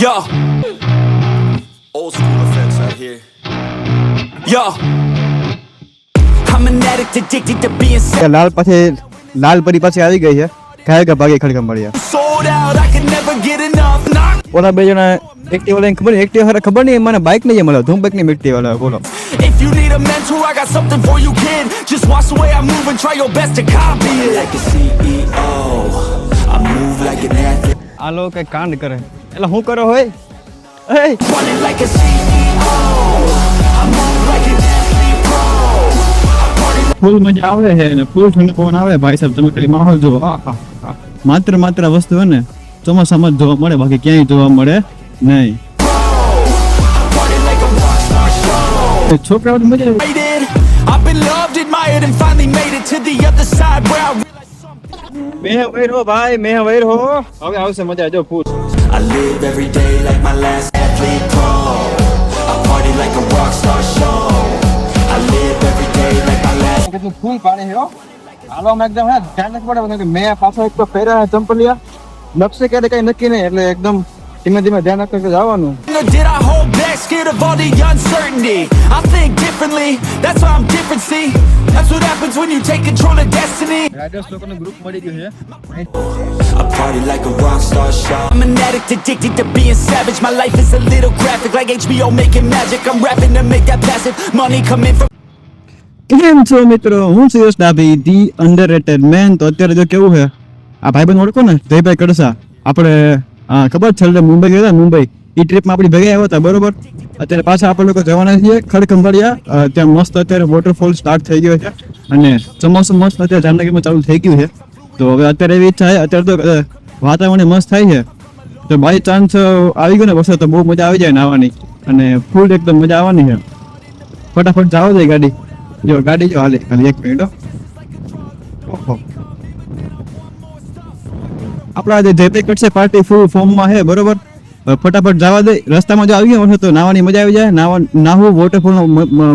Yo, old school effects out here. Yo, I'm an addict addicted to being લાલ પાસે લાલ પરી પાસે આવી ગઈ છે. ખાય કે ભાગે ખડકા મળ્યા. sold out. I can never get enough. Knock. ઓલા બે જણા એક્ટિવ વાળાને ખબર એક્ટિવ હારે ખબર નહીં મને બાઇક નહીં મળે ધૂમ બાઇક ની મિટ્ટી વાળા બોલો. If you need a mentor, I got something for you, kid. Just watch the way I move and try your best to copy it. Like a CEO, I move like an athlete. આ લોકો કઈ કાંડ કરે એટલે હું કરો હોય એ Running like a CEO, I move like an athlete pro. I party like ફૂલ મજા આવે છે ને ફૂલ ઠંડો પવન આવે ભાઈ સાહેબ તમે ખાલી માહોલ જુઓ માત્ર વસ્તુ હે ને ચોમાસામાં જ જોવા મળે બાકી ક્યાંય જોવા મળે નહીં. I party like a rock star show. છોકરાઓ મજા આવે. Rated. I've been loved, admired, and finally made it to the other side where I realized something. મેં વૈરો ભાઈ મેં વૈરો હવે આવશે મજા જો ફૂલ. I live every day like my last athlete pro. I party like a rock star show. I live every day like my last. કેટલું ફૂલ પાણી છે હો હાલો મેં એકદમ હે ધ્યાન રાખવું પડે કે મેં પાછો એક તો પહેર્યા ચંપલિયા નકશે ક્યારે કઈ નક્કી નહીં એટલે એકદમ ધીમે ધ્યાન રાખીને જવાનું. Did I hold back, scared of all the uncertainty? I think differently, that's why I'm different, see? That's what happens when you take control of destiny. Riders લોકોનું ગ્રુપ મળી ગયું છે. I party like a rock star show. I'm an addict addicted to being savage. My life is a little graphic like HBO making magic. I'm rapping to make that passive money come in from. કેમ છો મિત્રો હું છું યશ Dabhi the underrated main. તો અત્યારે જો કેવું છે આ ભાઈબંધ ઓળખો ને જયભાઈ કડસા આપણે ખબર છે મુંબઈ ગયા હતા મુંબઈ એ ટ્રીપમાં આપણી ભેગા આવ્યા હતા બરોબર. અત્યારે પાછા આપણે લોકો જવાના છીએ ખડખંભાળિયા ત્યાં મસ્ત અત્યારે વોટરફોલ સ્ટાર્ટ થઈ ગયો છે અને ચોમાસું મસ્ત અત્યારે જામનગરમાં ચાલુ થઈ ગયું છે. તો હવે અત્યારે એવી ઈચ્છા છે અત્યારે તો વાતાવરણ મસ્ત થાય છે તો બાય ચાન્સ આવી ગયો ને વરસાદ તો બહુ મજા આવી જાય નાહવાની અને ફૂલ એકદમ મજા આવવાની છે. ફટાફટ જાવ જાય ગાડી જો ગાડી જો હાલે ખાલી એક મિનિટ. ઓહો આપણા જે જયપે કટસે પાર્ટી ફૂલ ફોર્મમાં છે બરોબર. ફટાફટ જવા દે રસ્તામાં જો આવી ગયા તો નાવાની મજા આવી જાય નાહવું વોટરફોલ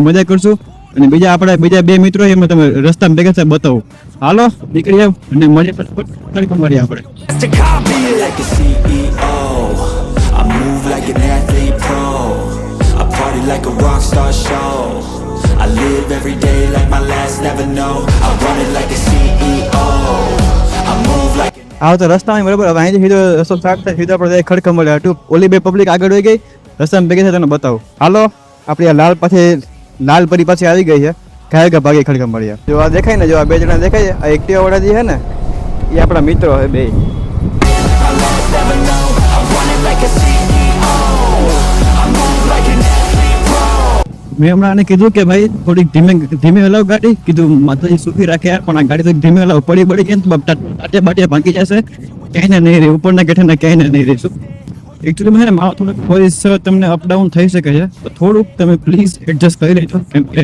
મજા કરશું અને બીજા બે મિત્રો એમાં તમે રસ્તામાં ભેગા છે બતાવું. હાલો નીકળી જાવ અને મજા ફટાફટ મળીએ આપણે. To copy it like a CEO. I move like an athlete pro. I party like a rock star show. I live every day like my last never know. I run it like a CEO. I move like an આવો તો રસ્તામાં બરાબર હવે અહીંથી સીધો રસ્તો start થાય સીધો આપણે ખડખંભાળિયા હતું ઓલી બે પબ્લિક આગળ વહી ગઈ રસ્તામાં ભેગી છે તને બતાવું. હાલો આપણી આ લાલ પરી પાસે આવી ગઈ છે ખાય કે ભાગે ખડખંભાળિયા. જો આ દેખાય ને જો આ બે જણા દેખાય છે આ એક્ટિવા વાળા જે છે ને એ આપણા મિત્રો છે બે. my last never know. I run it like a CEO. I move like an athlete pro. મેં હમણાં આને કીધું કે ભાઈ થોડીક ધીમે હલાવ ગાડી કીધું માતાજી સુખી રાખે યાર પણ આ ગાડી તો ધીમે હલાવ પડી કે ટાટિયા બાટિયા ભાંગી જશે ક્યાંય નહીં રહે ઉપરના ગેઠાના ક્યાંય નહીં રહીશું. એકચ્યુઅલી મને મારા થોડુંક વોઇસ તમને અપડાઉન થઈ શકે છે તો થોડુંક તમે પ્લીઝ એડજસ્ટ કરી લેજો કેમ કે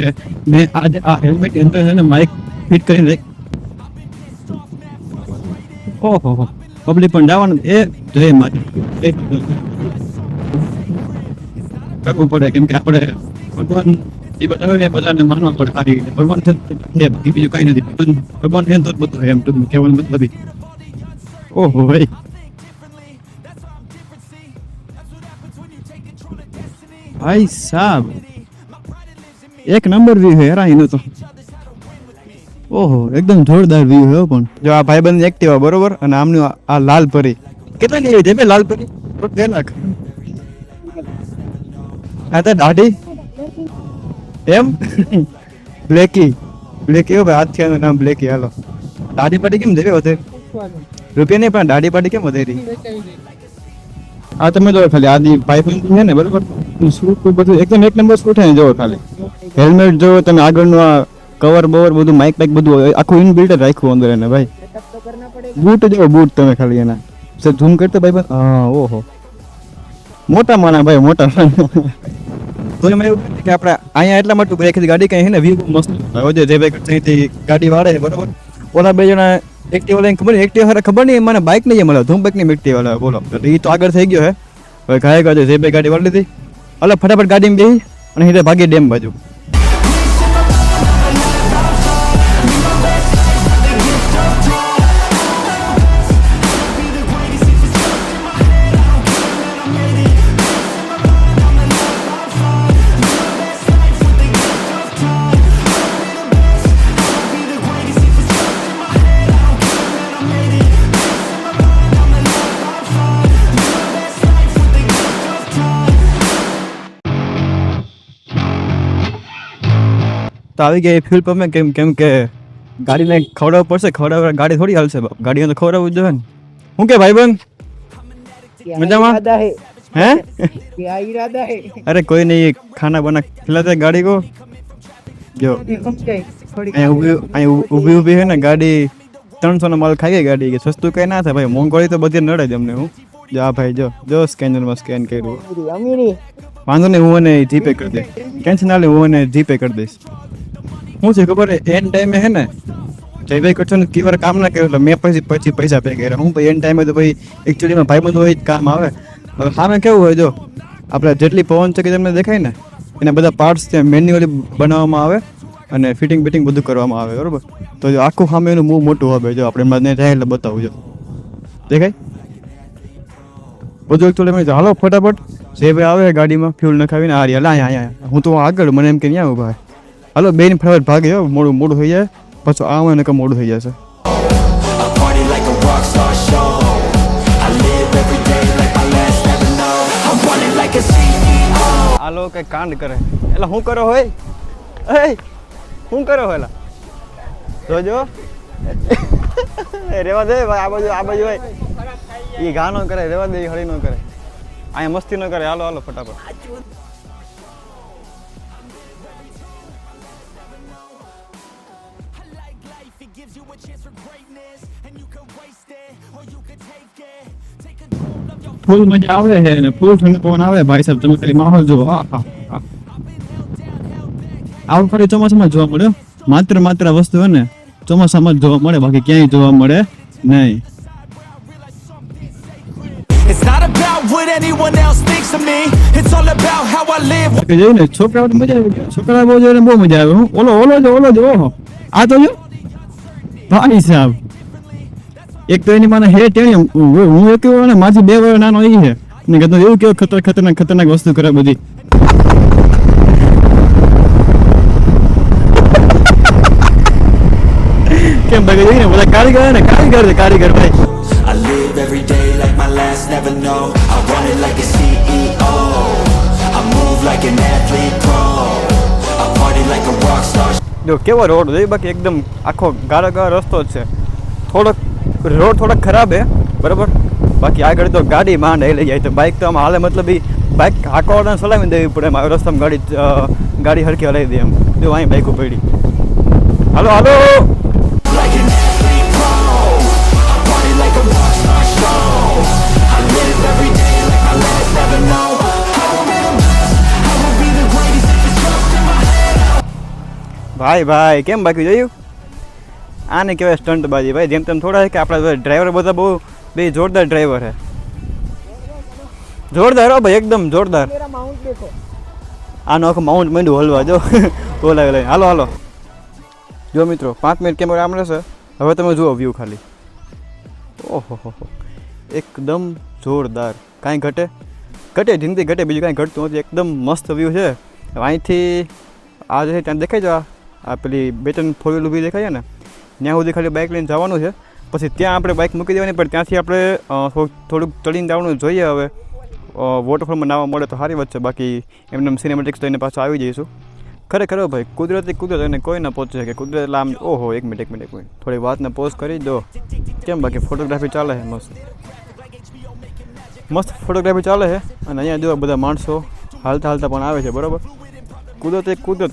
મેં આજે આ હેલ્મેટ અંદર છે ને માઇક ફિટ કરીને ઓહો પબ્લિક પણ જવાનું એ જય માતા કરવું પડે કેમ કે આપણે ભગવાન એ બતાવે બધાને માનવા પડે સારી રીતે ભગવાન છે બીજું કઈ નથી ભગવાન છે તો બધું એમ ટૂંકમાં કહેવાનું મતલબ. ઓહો ભાઈ ભાઈ સાહેબ એક નંબર વ્યૂ છે યાર એનો તો. ઓહો એકદમ જોરદાર વ્યૂ છે પણ જો આ ભાઈબંધ એક્ટિવા બરોબર અને આમનું આ લાલ પરી કેટલા ની છે લાલ પરી 2 લાખ આ તો દાઢી એમ બ્લેકી ભાઈ હાથિયાનું નામ બ્લેકી. હાલો દાઢી પાટી કેમ દેવે વધે રૂપિયા નહીં પણ દાઢી પાટી કેમ વધેરી. આ તમે જો ખાલી આદિ ભાઈ છે ને બરોબર શૂટ બધું એકદમ એક નંબર શૂટ છે જો ખાલી હેલ્મેટ જો તમે આગળનું આ કવર બવર બધું માઇક બાઇક બધું આખું ઇનબિલ્ટ રાખ્યું અંદર એને ભાઈ. બૂટ જો બૂટ તમે ખાલી એના સર ઝૂમ કરતો ભાઈ હા ઓહો મોટા માના ભાઈ મોટા. તો એમાં એવું કે આપણે અહીંયા એટલા માટે બ્રેક ગાડી કઈ છે ને વ્યૂ મસ્ત હવે જે ભાઈ ગાડી વાળે બરોબર. ઓલા બે જણા એક્ટિવા લઈને ખબર નહીં મને બાઇક નહીં મળે ધૂમ બાઇક ની મિટ્ટી વાળા બોલો એ તો આગળ થઈ ગયો હે હવે ખાય કાજે જે ભાઈ ગાડી વાળી લીધી એટલે ફટાફટ ગાડીમાં બેસી અને સીધા ભાગી ડેમ બાજુ. તો આવી ગયા ફ્યુલ પંપે. કેમ કે ગાડીને ખવડાવવું પડશે. ગાડી થોડી હાલશે બાપ. ગાડીને તો ખવડાવવું જ જોઈએ ને. શું કે ભાઈબંધ મજામાં હે? અરે કોઈ નહીં, ખાના બના ખिलाते गाड़ी को. જો ઊભી હે ને ગાડી 300 નો માલ ખાઈ ગઈ ગાડી. કે સસ્તું કઈ ના થાય ભાઈ, મોંઘવારી તો બધી નડે જ અમને. હું જો આ ભાઈ જો સ્કેનરમાં સ્કેન કર્યું. વાંધો નહીં, હું એને જીપે કરી દઈશ. ટેન્શન ના લે, હું એને જીપે કરી દઈશ. શું છે ખબર હે, એન ટાઈમે હે ને જયભાઈ કરશો ને કી વાર કામ ના કર્યું એટલે મેં પછી પૈસા પે કર્યા. હું ભાઈ એન ટાઈમે તો ભાઈ એકચ્યુઅલીમાં ભાઈબંધ હોય જ કામ આવે. હવે સામે કેવું હોય, જો આપણે જેટલી પવન ચક્કી તમને દેખાય ને એના બધા પાર્ટ્સ ત્યાં મેન્યુઅલી બનાવવામાં આવે અને ફિટિંગ બિટિંગ બધું કરવામાં આવે, બરોબર. તો જો આખું સામે એનું બહુ મોટું হবে. જો આપણે એમાં જાય એટલે બતાવું. જો દેખાય બધું એકચ્યુઅલી. હાલો ફટાફટ જે ભાઈ આવે ગાડીમાં ફ્યુલ નખાવીને આ રહ્યા. અહીંયા હું તો આગળ, મને એમ કે ત્યાં ઉભા. હાલો બેન ફટાફટ ભાગે. મોડું થઈ જાય પાછું આવે ને કે મોડું થઈ જશે. આ લોકો કઈ કાંડ કરે એટલે શું કરો હોય? શું કરો હોય? જોજો રેવા દે આ બાજુ હોય એ ઘા નો કરે. રેવા દે, હળી નો કરે. અહીંયા મસ્તી નો કરે. હાલો ફટાફટ. ફૂલ મજા આવે છે ને ફૂલ ઠંડો પવન આવે ભાઈ સાહેબ. તમે ખાલી માહોલ જુઓ. આ વખતે ચોમાસામાં જોવા મળે. માત્ર વસ્તુ હે ને ચોમાસામાં જ જોવા મળે, બાકી ક્યાંય જોવા મળે નહીં. જોયું ને છોકરાઓ મજા આવે. છોકરા બહુ જોઈને બહુ મજા આવે. ઓલો જો ઓહો આ તો જો ભાઈ સાહેબ. એક તો એની માને હે ટેણી. હું એક ને માથી 2 વર્ષ નાનો એ છે ને કહેતો એવું કેવું ખતરનાક વસ્તુ કરે બધી. કેમ ભાઈ જોઈને બધા કારીગર ભાઈ. I live every day like my last, never know. I run it like a CEO. I move like an athlete pro. I party like a rock star. જો કેવો રોડ જોઈ, બાકી એકદમ આખો ગાળો રસ્તો જ છે. રોડ થોડોક ખરાબ હે, બરાબર. બાકી આગળ તો ગાડી માંડ લઈ જાય તો બાઇક તો આમ હાલે. મતલબ બાઇક હાંકવાળાને સલામી દેવી પડે એમ. આવી રસ્તામાં ગાડી હરખી હલાવી દે એમ. જો અહીં બાઇકો પડી. હાલો Like an athlete pro. I party like a rock star show. I live every day like my last, never know. I will be the greatest if it's just in my head. ભાઈ કેમ બાકી જોયું? આને કહેવાય સ્ટંટબાજી ભાઈ. જેમ તેમ થોડા છે કે આપણા ડ્રાઈવર બધા બહુ બે જોરદાર ડ્રાઈવર છે. જોરદાર હો ભાઈ, એકદમ જોરદાર. આનો આખું માઉન્ટ માંડ્યું હલવા. જો બોલાવે. હાલો જો મિત્રો 5 મિનિટ કેમેરા આમ રહેશે. હવે તમે જુઓ વ્યૂ ખાલી. ઓહો એકદમ જોરદાર. કાંઈ ઘટે જિંદગી ઘટે, બીજું કાંઈ ઘટતું નથી. એકદમ મસ્ત વ્યૂ છે. અહીંથી આ જે ત્યાં દેખાય છે, આ પેલી 2-3 4 વ્હીલ ઊભી દેખાય ને, ત્યાં સુધી ખાલી બાઇક લઈને જવાનું છે. પછી ત્યાં આપણે બાઇક મૂકી દેવાની, પણ ત્યાંથી આપણે થોડુંક ચડીને જવાનું જોઈએ. હવે વોટરફોલમાં નાવા મળે તો સારી વાત છે. બાકી એમને સિનેમેટિક્સ લઈને પાછા આવી જઈશું. ખરેખર ભાઈ કુદરત એને કોઈ ના પહોંચે કે કુદરત એટલે આમ. ઓહો એક મિનિટ થોડી વાતને પોઝ કરી દો. કેમ બાકી ફોટોગ્રાફી ચાલે છે મસ્ત ફોટોગ્રાફી ચાલે છે. અને અહીંયા જો બધા માણસો હાલતા પણ આવે છે, બરાબર.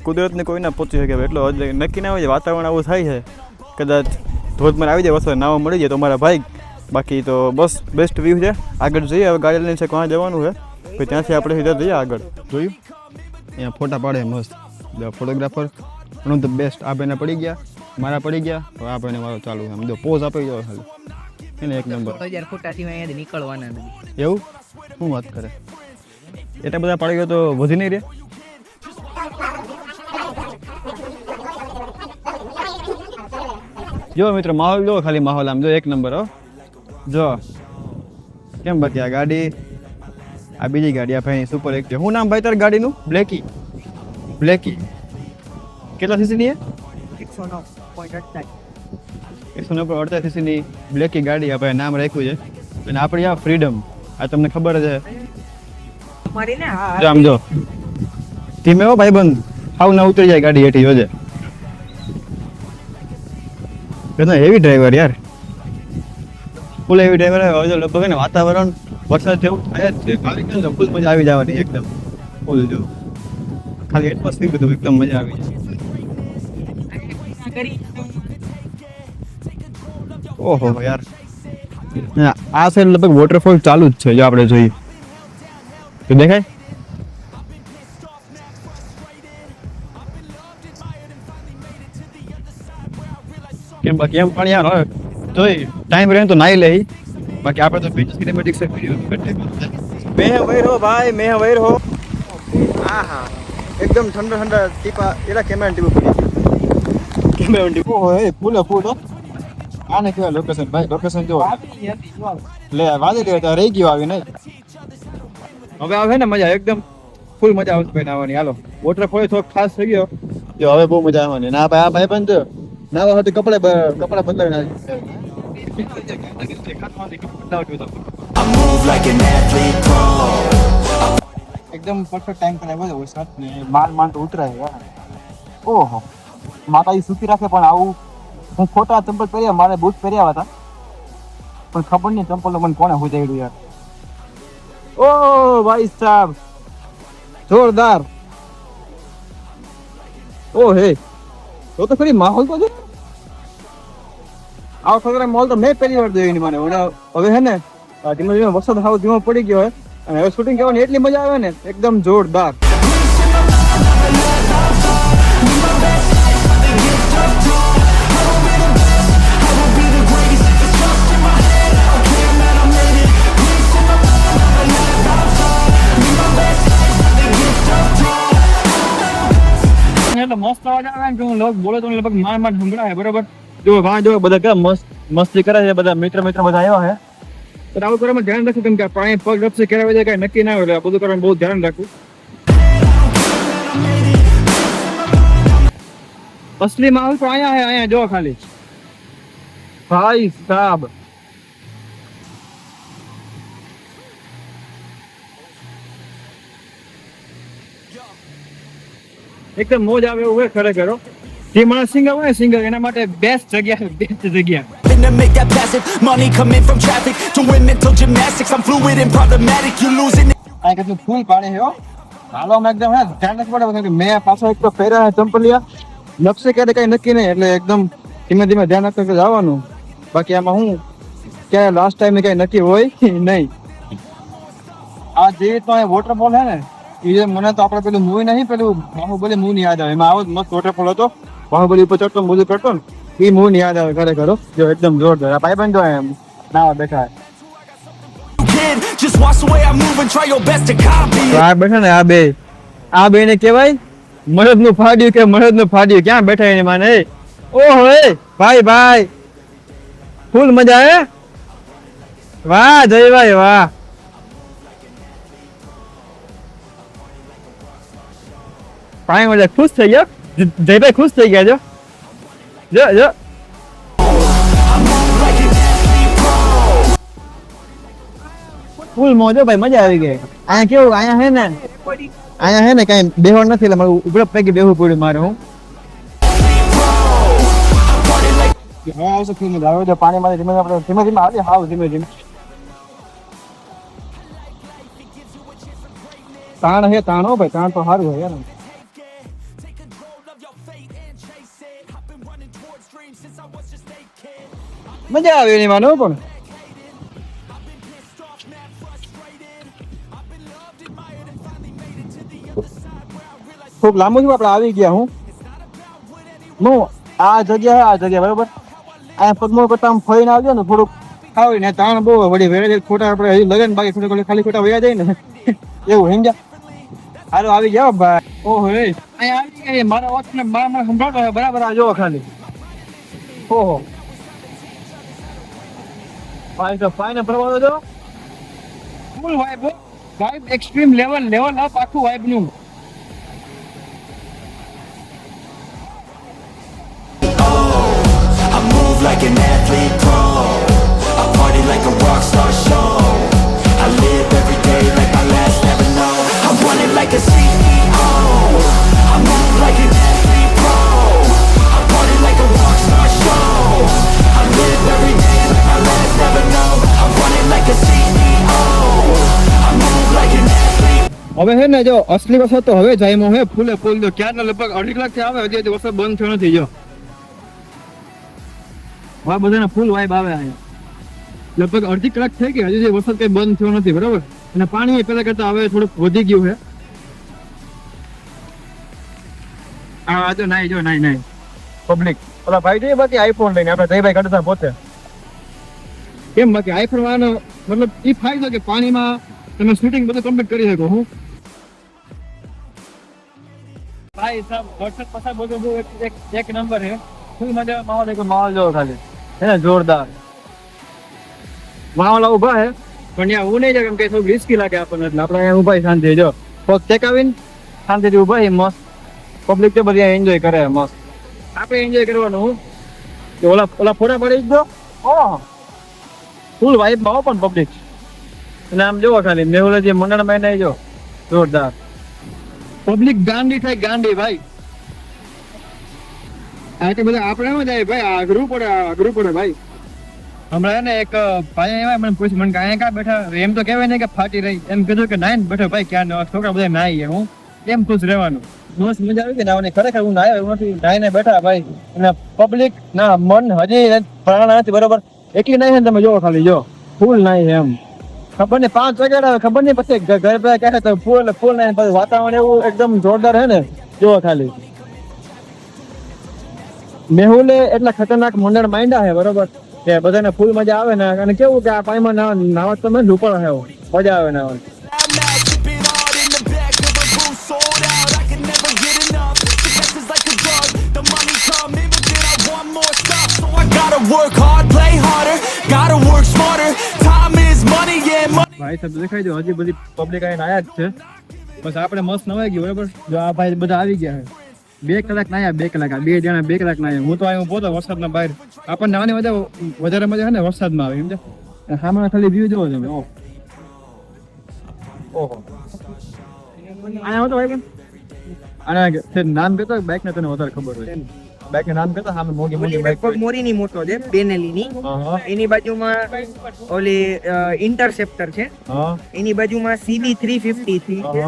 કુદરતને કોઈ ના પહોંચી શકે એટલો નક્કી ના હોય છે. વાતાવરણ આવું થાય છે, કદાચ ધોધમાર આવી જાય, વસ્તુ નાવા મળી જાય તો મારા ભાઈ. બાકી તો બસ બેસ્ટ વ્યૂ છે. આગળ જઈએ હવે. ગાડી લઈને છે ક્યાં જવાનું છે, પછી ત્યાંથી આપણે સીધા જઈએ આગળ. જોયું અહીંયા ફોટા પાડે મસ્ત ફોટોગ્રાફર. પણ ધ બેસ્ટ. આ ભાઈને પડી ગયા, મારા પડી ગયા, તો આ ભાઈને મારો ચાલુ. આમ જો પોઝ આપી જાવ ખાલી એને એક નંબર. નીકળવાના એવું શું વાત કરે? એટલા બધા પડી ગયો તો વધી નહીં રહે. જો મિત્રો માહોલ જો ખાલી માહોલ આમ જો એક નંબર. હો જો કેમ બાકી આ ગાડી, આ બીજી ગાડી, આ ભાઈ સુપર એક છે. શું નામ ભાઈ તારી ગાડીનું? બ્લેકી. કેટલા સીસીની છે? 109.88 સીસીની બ્લેકી ગાડી આપણે નામ રાખ્યું છે. અને આપણી આ ફ્રીડમ, આ તમને ખબર જ છે. આમ જો ધીમે હો ભાઈબંધ, હાવ ના ઉતરી જાય ગાડી હેઠી. જોજે કેટલા હેવી ડ્રાઈવર યાર, ફૂલ હેવી ડ્રાઈવર. હવે તો લગભગ ને વાતાવરણ વરસાદ જેવું થાય જ છે. ખાલી તો ફૂલ મજા આવી જવાની એકદમ ફૂલ જો ખાલી એટમોસ્ફિયર બધું એકદમ મજા આવી જાય. ઓહો યાર, આ સાઈડ લગભગ વોટરફોલ ચાલુ જ છે. જો આપણે જોઈએ તો દેખાય કેમ બાકી એમ પણ યાર જોઈ ટાઈમ રહે તો નાઈ લઈ. બાકી આપણે તો બીચ સિનેમેટિક સે મેં વૈર હો ભાઈ, મેં વૈર હો. આહા એકદમ ઠંડા ઠંડા ટીપા એલા કેમેરા ટીપા પડી કેમેરા ટીપો હોય ફૂલ ફૂલ. આને કેવા લોકેશન ભાઈ, લોકેશન જો લે વાદી લે તો રહી ગયો આવી નહીં. હવે આવે ને મજા એકદમ ફૂલ મજા આવશે ભાઈ નાવાની. હાલો વોટરફોલ થોડો ખાસ થઈ ગયો જો હવે બહુ મજા આવવાની. ના ભાઈ આ ભાઈ પણ જો નાવા હતી કપડા બદલાવી નાખી. I move like an athlete pro. એકદમ પરફેક્ટ ટાઈમ પર આવ્યો વરસાદ ને માંડ તો ઉતરાય યાર. ઓહો માતાજી સુખી રાખે. પણ આવું હું ખોટા ચંપલ પહેર્યા, મારે બૂટ પહેર્યા હતા પણ ખબર નહીં ચંપલ મને કોને હુજાડ્યું યાર. ઓ ભાઈ સાહેબ જોરદાર. ઓ હે તો ખરી માહોલ તો જો આ વખતે મોલ તો મેં પહેલી વાર જોઈ મને. હવે હે ને ધીમે ધીમે વરસાદ હાવ ધીમો પડી ગયો હોય અને હવે શૂટિંગ કરવાની એટલી મજા આવે ને એકદમ જોરદાર. એટલે મસ્ત અવાજ આવે ને હું લોક બોલે તો લગભગ માંડ સંભળાય બરોબર. જો વાં જો બધા કેમ મસ્તી કરે છે, બધા મિત્ર બધા આવ્યા છે. પણ આવું કરવામાં ધ્યાન રાખવું કેમ કે પાણી પગ રપસે કેળવે જાય કઈ નક્કી ના હોય. એટલે આ બધું કરવાનું બહુ ધ્યાન રાખવું. અસલી માહોલ તો અહીંયા હે, અહીંયા જો ખાલી ભાઈ સાહેબ. એકદમ મોજ આવે એવું હોય ખરેખર. જે માણસ સિંગર હોય સિંગર એના માટે બેસ્ટ જગ્યા. To make that passive money coming from traffic, doing mental gymnastics. I'm fluid and problematic. You losing it. આ કેટલું ફૂલ પાણી છે હો. હાલો મેં એકદમ હે ધ્યાન રાખવું પડે કે મેં પાછો એક તો પહેર્યા ચંપલિયા નકશે ક્યારે કઈ નક્કી નહીં. એટલે એકદમ ધીમે ધીમે ધ્યાન રાખીને જવાનું. બાકી આમાં હું ક્યારે લાસ્ટ ટાઈમ કઈ નક્કી હોય નહીં. આ જે રીતનો વોટરફોલ છે ને એ મને તો આપણે પેલું મૂવી નહીં પેલું બાહુબલી મૂવી યાદ આવે. એમાં આવો જ મસ્ત વોટરફોલ હતો. બાહુબલી ઉપર ચડતો બધું કરતો ને એ મૂવી યાદ આવે ખરેખર. જો એકદમ જોરદાર. આ ભાઈ બંધ એમ નાવા બેઠા Just watch the way I move and try your best to copy it. આ બેઠા ને આ બે ને કહેવાય મરદ નું ફાડ્યું કે મરદ નું ફાડ્યું. ક્યાં બેઠા એને માને. ઓહો ભાઈ ફૂલ મજા હે. વાહ જયભાઈ વાહ. પાણી મજા ખુશ થઈ ગયો. જયભાઈ ખુશ થઈ ગયા. જો ફૂલ મોજો ભાઈ મજા આવી ગઈ. અહીંયા કેવું અહીંયા હે ને કઈ બેહવા નથી એટલે મારું ઉપડપ પૈકી બેહવું પડ્યું મારે. હું હા આવશે ફૂલ મજા આવે. પાણીમાંથી ધીમે ધીમે આવે હાવ ધીમે ધીમે. તાણ હે તાણ હો ભાઈ. તાણ તો સારું હોય યાર. મજા આવે એની માનો પણ. ખૂબ લાંબુ છું આપણે આવી ગયા. હું આ જગ્યા બરોબર અહીંયા પગમો કરતા આમ ફરીને આવજો ને થોડુંક આવે ને તાણ બહુ વળી વેરે ખોટા આપણે હજી લગન બાકી ખાલી ખોટા વયા જાય ને એવું સમજ્યા. હાલો આવી જાઓ ભાઈ. ઓહો અહીંયા આવી ગયા. મારા વોચ ને મારા સંભાળતો હોય બરાબર. આ જોવો ખાલી. ઓહો ભાઈ તો ફાઈને પ્રવાહ દો. ફૂલ વાઇબ એક્સ્ટ્રીમ લેવલ અપ આખું વાઇબ નું. Like an athlete pro, I party like a rock star show. I live every day like my last never know. I run it like a CEO. I move like an athlete pro. I party like a rock star show. હવે હે ને જો અસલી વરસાદ તો હવે જાયમો હે ફૂલે ફૂલ જો ક્યારનો લગભગ અઢી કલાક થી આવે હજી વરસાદ બંધ થયો નથી જો વા બધાના ફૂલ વાઇબ આવે અહીંયા લગભગ અડધી કલાક થઈ ગઈ હજી વરસાદ કઈ બંધ થયો નથી બરાબર અને પાણી પેલા કરતા હવે થોડુંક વધી ગયું છે આ તો નાઈ જો નાઈ પબ્લિક ઓલા ભાઈ જોઈએ બાકી આઈફોન લઈને આપણે જયભાઈ કાઢતા પોતે કેમ બાકી આઈફોન વાળાનો મતલબ ઈ ફાયદો કે પાણીમાં તમે શૂટિંગ બધું કમ્પ્લીટ કરી શકો હું ભાઈ સાહેબ વરસાદ પસાર બધું બહુ એક નંબર છે ફૂલ મજા માહોલ જોવો ખાલી હે ને જોરદાર માહોલ ઉભા હે પણ ત્યાં હું નહીં જાય કેમ કે થોડું રિસ્કી લાગે આપણને એટલે આપણે અહીંયા ઉભા શાંતિ જો પગ ટેકાવીને શાંતિથી ઉભા મસ્ત પબ્લિક તો બધી એન્જોય કરે મસ્ત આપણે એન્જોય કરવાનું હું કે ઓલા ફોટા પડી જ દો ફૂલ વાઇબમાં પણ પબ્લિક અને આમ જોવો ખાલી મેહુલ જે મંડળમાં નહીં જો જોરદાર પબ્લિક ગાંડી થાય ગાંડી ભાઈ આ તો બધા આપણે એમ જાય ભાઈ અઘરું પડે ભાઈ હમણાં ને એક ભાઈ એવા મને પૂછ્યું મને કાંઈ કાં બેઠા એમ તો કહેવાય ને કે ફાટી રહી એમ કીધું કે નાઈને બેઠો ભાઈ ક્યાં છોકરા બધા નાઈ હું એમ ખુશ રહેવાનું મસ્ત મજા આવી ગઈ નાવાની ખરેખર હું નાયો એવું નથી નાઈને બેઠા ભાઈ અને પબ્લિક ના મન હજી પ્રાણ નથી બરોબર એટલી નાઈ ને તમે જોવો ખાલી જો ફૂલ નાઈ એમ ખબર નહીં 5 વાગ્યા આવે ખબર નહીં પછી ઘર પર કહે તો ફૂલ નાઈ પછી વાતાવરણ એવું એકદમ જોરદાર હે ને જોવો ખાલી મેહુલે એટલા ખતરનાક મંડળ માંડ્યા હે બરોબર કે બધાને ફૂલ મજા આવે ને અને કેવું કે આ પાણીમાં નાવા તમે ઝૂપડ હે મજા આવે નાવાની Work hard, play harder, gotta work smarter. Time is money, yeah, money. ભાઈ સાહેબ દેખાય જો હજી બધી પબ્લિક આઈને આયા જ છે બસ આપણે મસ્ત નવાઈ ગયું બરાબર જો આ ભાઈ બધા આવી ગયા છે 2 કલાક નાયા 2 કલાક 2 જણા 2 કલાક નાયા હું તો અહીં પોતો વરસાદના બહાર આપણને નાવાની વધારે મજા છે ને વરસાદમાં આવે સમજે સામે ખાલી વ્યૂ જોવો તમે ઓહો આયા હતો ભાઈ કેમ આના નામ કહેતો બાઇક ને તને વધારે ખબર હોય બાઇક નું નામ કહેતો સામે મોગી બાઇક મોરીની મોટો છે બેનેલીની એની બાજુમાં ઓલી ઇન્ટરસેપ્ટર છે એની બાજુમાં CB 350 છે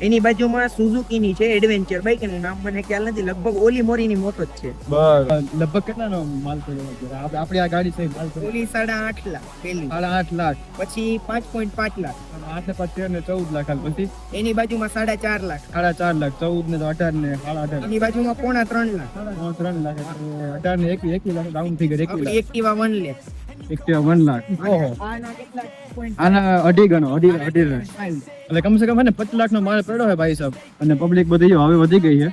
એની બાજુમાં સુઝુકી છે એડવેન્ચર બાઇક એનું નામ મને ખ્યાલ નથી લગભગ ઓલી મોરીની મોટો જ છે બસ લગભગ કેટલાનો માલ પડ્યો આપણી આ ગાડી છે માલ પડ્યો ઓલી 8.5 લાખ પેલી 8.5 લાખ પછી 5.5 લાખ 8.5 ને 14 લાખ પછી એની બાજુમાં 4.5 લાખ 4.5 લાખ 14 ને તો 18 ને 18 એની બાજુમાં 3.5 લાખ 3 લાખ 18 ને 21 લાખ ડાઉન થઈ ગયા 21 લાખ એક્ટિવા 1 લાખ એક્ટિવા 1 લાખ ઓહો આના કેટલા આના અઢી ગણો અઢી લાખ એટલે કમસે કમ ને 50 લાખ નો માલ પડ્યો છે ભાઈ સાહેબ અને પબ્લિક બધી હવે વધી ગઈ છે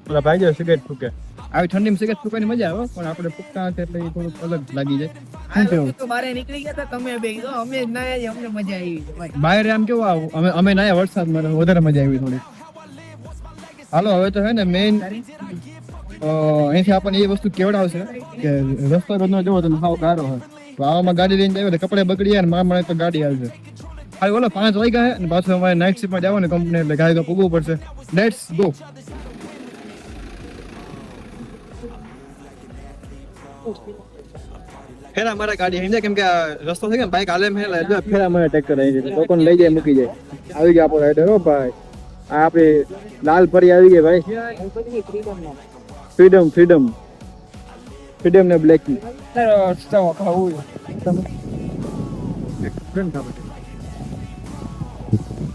પેલા ભાઈ જો સિગરેટ ફૂકે આવી ઠંડીમાં સિગરેટ ફૂકવાની મજા આવે પણ આપણે ફૂકતા એટલે થોડું અલગ લાગી જાય શું કેવું તો બારે નીકળી ગયા તો તમે બે અમે ના અમને મજા આવી ભાઈ બહાર આમ કેવું અમે નાયા વરસાદમાં વધારે મજા આવી થોડી હાલો હવે તો હે ને મેઇન અહીંથી આપણને એ વસ્તુ કેવડાવશે કે રસ્તો બધો જોવો તો હાવ ગારો હોય તો આવામાં ગાડી લઈને જાય કપડે બગડી જાય ને મારા તો ગાડી આવશે ખાલી બોલો 5 વાગ્યા છે અને પાછું અમારે નાઇટ શિફ્ટમાં જવાનું કંપની એટલે ગાડી તો પૂગવું પડશે લેટ્સ ગો ફેરા મારા ગાડી સમજે કેમ કે રસ્તો છે કે બાઇક હાલે એટલે ફેરા મારે ટ્રેક્ટર આવી જાય લોકોને લઈ જાય મૂકી જાય આવી ગયા આપણો રાઈડર હો ભાઈ આ આપણી લાલ ફરી આવી ગઈ ભાઈ ફ્રીડમ ને બ્લેકી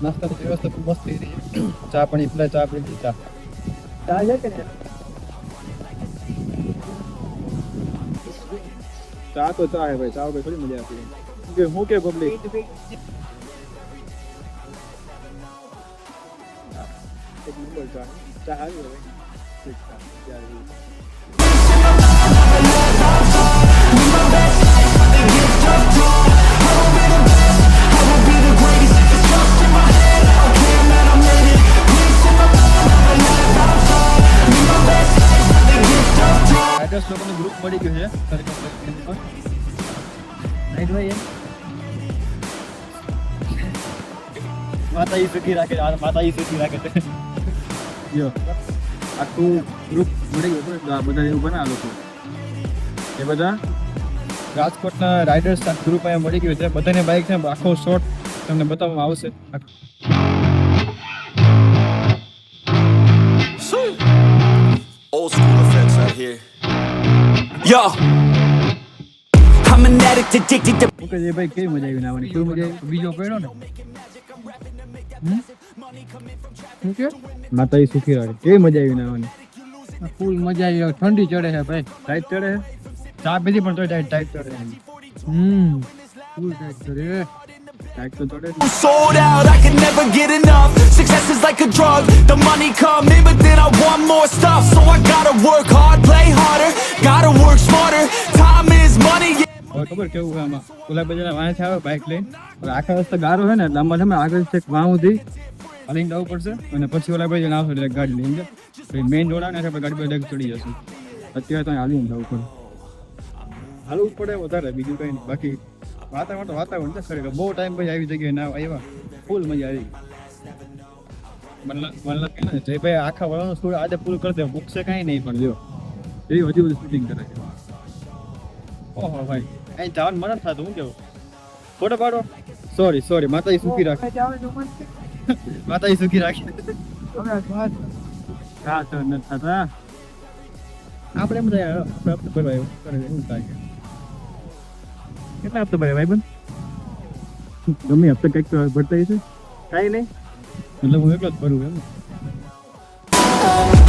નાસ્તા વ્યવસ્થા મસ્ત થઈ રહી ચા પાણી પીલા ચા પી ચા ચા તો ચા હે ભાઈ ચા વગર થોડી મજા આવતી કે હું કે પબ્લિક ચા આવી લોકોનું ગ્રુપ મળી ગયું છે માતા ઈ સુખી રાખે જો આખું ગ્રુપ મળી ગયું તો આ બધા એવું બના લોકો એ બધા રાજકોટના રાઇડર્સ ગ્રુપ અહીંયા મળી ગયું છે બધાની બાઇક છે આખો શોટ તમને બતાવવામાં આવશે Old school effects right here. Yo, I'm an addict addicted to okay જે ભાઈ કેવી મજા આવી નાવાની કેવી મજા આવી બીજો પડ્યો ને શું કે માતાજી સુખી રાખે કેવી મજા આવી નાવાની ફૂલ મજા આવી ઠંડી ચડે છે ભાઈ ટાઈટ ચડે છે ચા પીધી પણ તોય ટાઈટ ચડે છે ફૂલ ટાઈટ ચડે ટાઈટ તો ચડે I'm sold out, I can never get enough. Success is like a drug, the money come in, but then I want more stuff. So I gotta work hard, play harder, gotta work smarter. Time is money. હવે ખબર કેવું છે આમાં ઓલા બજારના વાંચે આવે bike લઈને આખા રસ્તે ગારો છે ને એટલે આમાં તમે આગળ છે વાં સુધી હાલીને જવું પડશે અને પછી ઓલા બાજુ આવશે એટલે ગાડી લઈને પછી મેઇન રોડ આવે ને આપણે ગાડી પર ડાયરેક્ટ ચડી જશું અત્યારે તો હાલીને જવું પડે હાલવું પડે વધારે બીજું કંઈ નહીં બાકી વાતાવરણ છે ખરેખર બહુ ટાઈમ પછી આવી જગ્યાએ ના આવ્યા ફૂલ મજા આવી મતલબ કે ને જયભાઈ આખા વળાનું સ્ટોર આજે પૂરું કરી દે બુકશે કાંઈ નહીં પણ જો એવી હજી બધું શૂટિંગ કરે છે ઓહો ભાઈ અહીં જવાનું મન જ થતું હું કેવું ફોટો પાડો સોરી માતાજી સુખી રાખે માતાજી સુખી રાખે હા તો નથી થતા આપણે એમ થાય આપણે હપ્તો ભરવા એવું કરે એવું થાય કેટલા હપ્તો ભરાય ભાઈ બંધ ગમે હપ્તો કંઈક તો ભરતા છે કાંઈ નહીં મતલબ હું એકલો જ ભરું એમ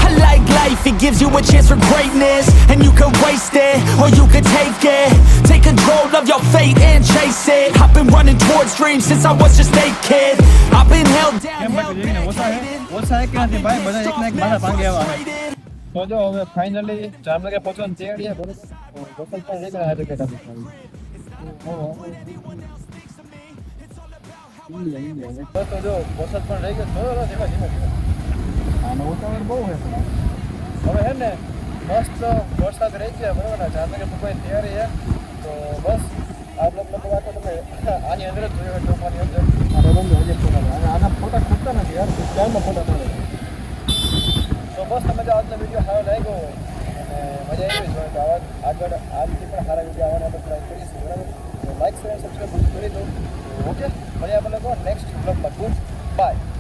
I like life, it gives you a chance for greatness. And you can waste it, or you can take it. Take control of your fate and chase it. I've been running towards dreams since I was just a kid. I've been held down, held back, hated. ઓછા એક નથી ભાઈ બધા એક ના એક મારા ભાગે આવ્યા તો જો હવે ફાઇનલી જામનગર પહોંચવાનું તૈયારી બરોબર ગોપાલ પણ લઈ ગયા હતા તો જો વરસાદ પણ રહી ગયો ધીમે ધીમે આનો વાતાવરણ બહુ છે હવે હે ને મસ્ત વરસાદ રહી ગયા બરોબર ને જામનગર પહોંચવાની તૈયારી છે તો બસ આ બ્લોગ વાતો તમે આની અંદર જ જોયો ટોપાની અંદર આના ફોટા ખૂટતા નથી યાર ક્યારમાં ફોટા પડે તો બસ તમે જો આજનો વિડીયો સારો લાગ્યો હોય અને મજા આવી હોય તો આગળ આજથી પણ સારા વિડીયો આવવાના આપણે ટ્રાય કરીશું બરાબર તો લાઈક શેર સબસ્ક્રાઈબ કરી દો ઓકે મળીએ આપણે લોકો નેક્સ્ટ બ્લોગમાં ગુડ બાય